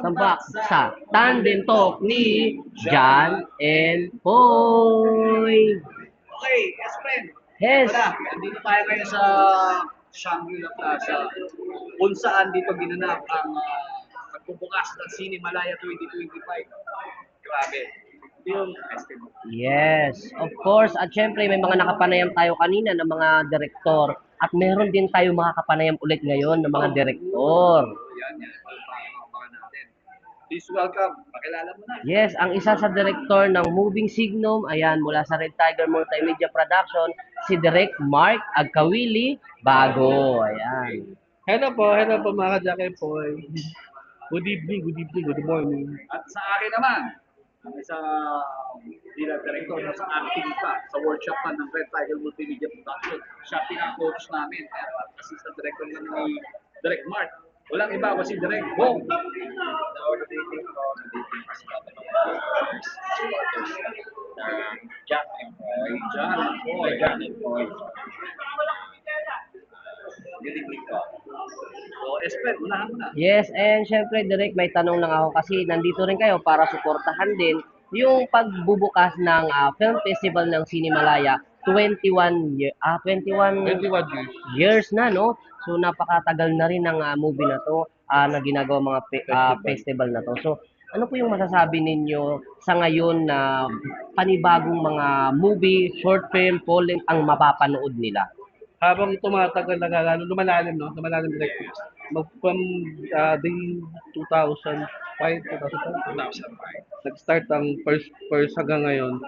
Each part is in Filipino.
Tambak sa Tandem Talk ni John and Poy. Okay, yes friend. Yes. Wala, nandito tayo ngayon sa Shangri-La Plaza kung saan dito ginanap ang pagbubukas ng Cine Malaya 2025. Grabe. Ito yung festival. Yes, of course. At syempre, may mga nakapanayam tayo kanina ng mga direktor. At meron din tayo mga kapanayam ulit ngayon ng mga direktor. Yan, yan. Abangan natin. Please welcome. Pakilala mo na. Yes, ang isa sa direktor ng Moving Signum, ayan, mula sa Red Tiger Multimedia Production, si Direk Mark Agkawili Bago. Ayan. Hello po mga ka-Jackie po. Good evening, good morning. At sa akin naman, ang isa bilang director na sa acting pa, sa workshop pa ng Red Tiger Multimedia Production. Siya pinaka-coach namin. At assistant director lang ni Direk Mark. Walang iba kasi Direk Bong. Nauditating ko, nadating kasi natin ng supporters ng Jack and Boy. Jack and Boy. Good evening ko. So, Espen, unahan mo na. Yes, and syempre, Direk, may tanong lang ako kasi nandito rin kayo para suportahan din yung pagbubukas ng film festival ng Cinemalaya 21 21 years. years na, no? So napakatagal na rin ng movie na to na ginagawa mga festival na to. So ano po yung masasabi ninyo sa ngayon na panibagong mga movie, short film, full length ang mapapanood nila? Habang tumatagal, lumalalim, no? Lumalalim direct. From day 2005, 2005. nag-start ang first hanggang ngayon.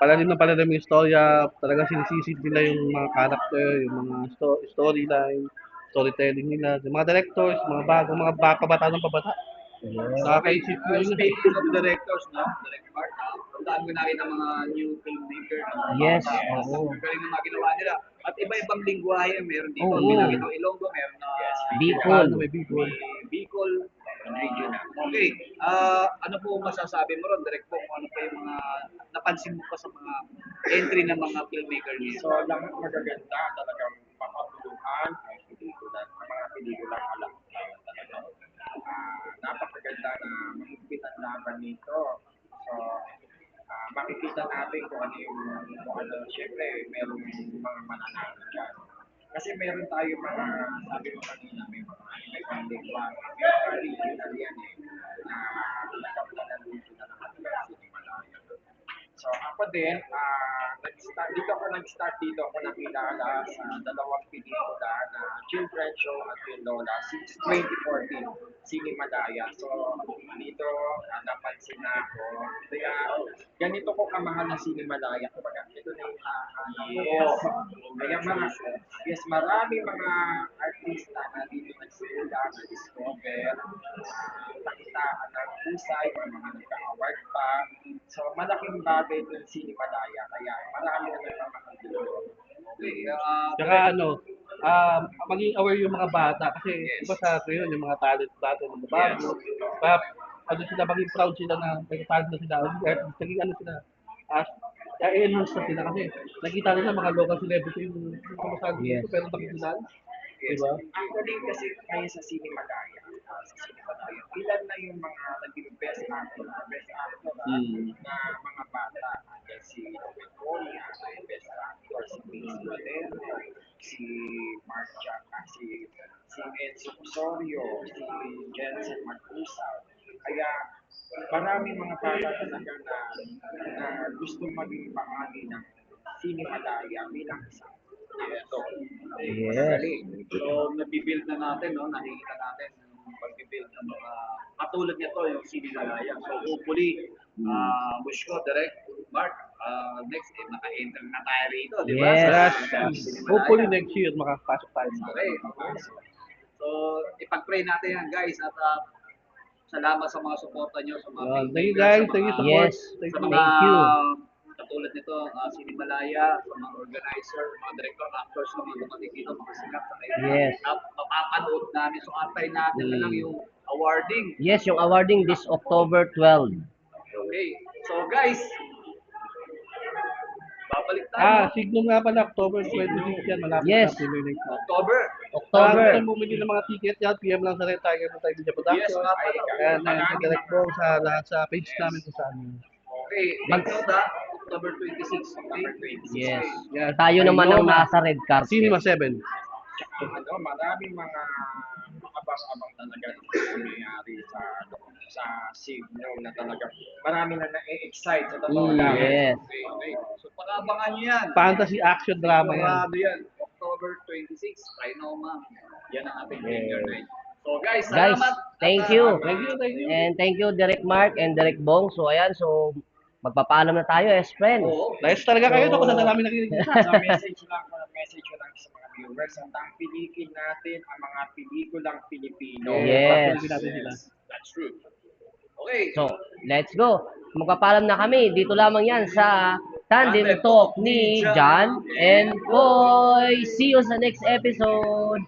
Palalim yung istorya, talagang sinisisid nila yung mga character, yung mga storyline, storytelling nila, yung mga directors, mga bagong, mga pabata ng pabata. Nakakaisip mo yun. Speaking of directors, no? Direk Mark, tandaan ko na rin ang mga new filmmaker. Yes, Oo. oo. Galing na mga ginawa nila. At iba-ibang lingwahe meron dito. Oo. Hindi lang ito Ilonggo, meron na Bicol. May Bicol. Bicol, regional. Okay, ano po masasabi mo ron, Direk Bong? Ano pa yung mga napansin mo pa sa mga entry ng mga filmmaker niyo? So, lang magaganda, talagang makapuluhan ang pelikula, ang mga pelikulang alam ko talaga. Napakaganda na mahigpit ang laban nito. So, makikita natin kung ano, syempre, merong mga mananalo dyan. Kasi meron tayo mga, sabi mo kanina, may mga ibang lingwa, may mga regional yan na nagkaplanan dito na naman sa Himalaya. So ako din, nag-start dito ako nakilala sa dalawang pelikula na Children Show at yung Lola since 2014, Cinemalaya. So dito napansin na ako, kaya ganito ko kamahal na Cinemalaya. Kumbaga, ito na yung kaya marami mga artista na dito nagsimula, na-discover, nakitaan ng husay, mga nagka-award pa. So, malaking bagay ng Cinemalaya, kaya marami na nagmamahal. Okay, Tsaka maging aware yung mga bata kasi iba sa ngayon yung mga talent ng bago. Kaya sila maging proud sila na may talent na sila. Naging sila, i-enhance na sila kasi nakita nila mga local celebrity yung kumasali dito pero nakikilala. Diba? Actually, kasi kayo sa Cinemalaya, ilan na yung mga naging best actor na mga bata. Andyan si Victoria, best actor, si Vince Valero, si Mark Jacka, si Enzo Osorio, si Jensen Marcusa. Kaya maraming mga bata talaga na gusto maging bahagi ng Cinemalaya bilang isang ito. Yes. So, nabibuild na natin, no? Nakikita natin yung pag-build ng mga katulad nito, yung Cinemalaya. So, hopefully, wish ko, Direk, Mark, next time, naka-enter na tayo rito, di ba? Yes. Sa Cinemalaya. Hopefully next year makapasok tayo. Okay. So, ipag-pray natin yan, guys. At salamat sa mga suporta nyo sa mga Thank you guys, thank you support. Yes. Thank sa you. mga Thank you. katulad nito, Cinemalaya, sa mga organizer, mga director, actors na mga dumating dito, mga sikat sa kayo. Yes. Mapapanood namin. So, antay natin na lang yung awarding. Yes, yung awarding this October 12. Okay. So, guys, babalik tayo. Signum nga pala, October 26 yan, malapit Yes. na Pinoy Night. October. October. Kung bumili ng mga ticket yan, PM lang sa Red Tiger Multimedia Yes, Production. nga pala. And then, sa direct po sa lahat sa page namin kung saan. Okay, take note October 26. October 26. Yes. Yes. Tayo naman ang nasa red carpet. Cinema 7. Maraming mga abang-abang talaga na nangyayari sa Signo na talaga. Marami na na-excite sa totoo lang. Yes. Okay. So, pag-abangan nyo yan. Fantasy action drama yan. Sigurado yan. October 26, Trinoma. Yan ang ating premiere night. So guys, Guys, salamat. thank you. Thank you, thank you. And thank you, Direk Mark and Direk Bong. So, ayan. So, magpapaalam na tayo as friends. Oo. Nice talaga kayo to kung saan namin nakikinig. Sa message ko lang sa mga viewers, ang piliin natin ang mga pelikulang Pilipino. Yes. Piliin natin sila. That's true. Okay. So, let's go. Magpapaalam na kami. Dito lamang yan sa Tandem Talk ni John and Boy. See you sa next episode.